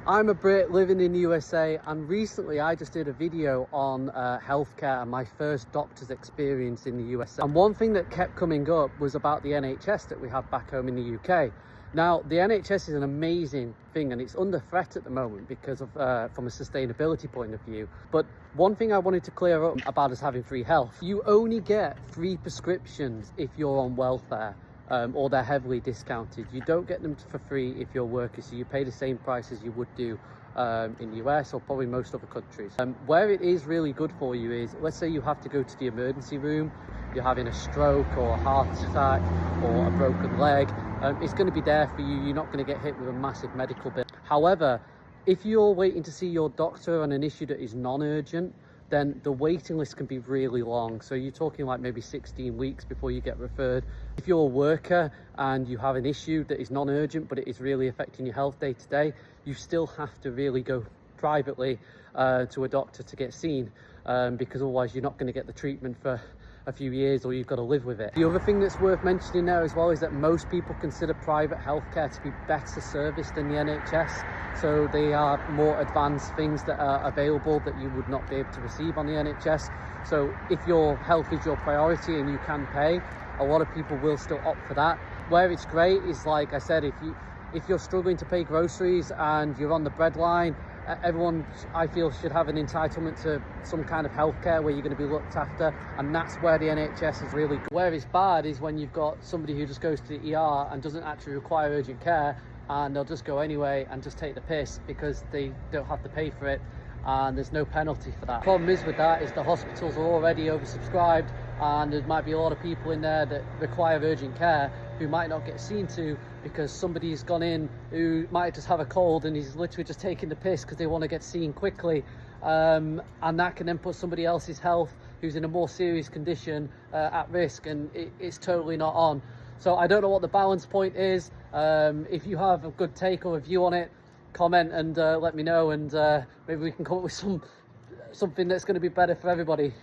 I'm a Brit living in the USA, and recently I just did a video on healthcare and my first doctor's experience in the USA. And one thing that kept coming up was about the NHS that we have back home in the UK. Now, the NHS is an amazing thing and it's under threat at the moment because of from a sustainability point of view. But one thing I wanted to clear up about us having free health: you only get free prescriptions if you're on welfare. Or they're heavily discounted. You don't get them for free if you're working, so you pay the same price as you would do in the US or probably most other countries. Where it is really good for you is, let's say you have to go to the emergency room, you're having a stroke or a heart attack or a broken leg, it's going to be there for you. You're not going to get hit with a massive medical bill. However, if you're waiting to see your doctor on an issue that is non-urgent, then the waiting list can be really long. So you're talking like maybe 16 weeks before you get referred. If you're a worker and you have an issue that is non-urgent, but it is really affecting your health day to day, you still have to really go privately to a doctor to get seen, because otherwise you're not going to get the treatment for a few years, or you've got to live with it. The other thing that's worth mentioning there as well is that most people consider private healthcare to be better serviced than the NHS. So they are more advanced things that are available that you would not be able to receive on the NHS. So if your health is your priority and you can pay, a lot of people will still opt for that. Where it's great is, like I said, if you're struggling to pay groceries and you're on the breadline, everyone, I feel, should have an entitlement to some kind of healthcare where you're going to be looked after, and that's where the NHS is really good. Where it's bad is when you've got somebody who just goes to the ER and doesn't actually require urgent care, and they'll just go anyway and just take the piss because they don't have to pay for it, and there's no penalty for that. The problem is with that is the hospitals are already oversubscribed, and there might be a lot of people in there that require urgent care who might not get seen to because somebody's gone in who might just have a cold and he's literally just taking the piss because they want to get seen quickly, and that can then put somebody else's health who's in a more serious condition at risk, and it's totally not on. So I don't know what the balance point is. If you have a good take or a view on it, comment and let me know, and maybe we can come up with something that's going to be better for everybody.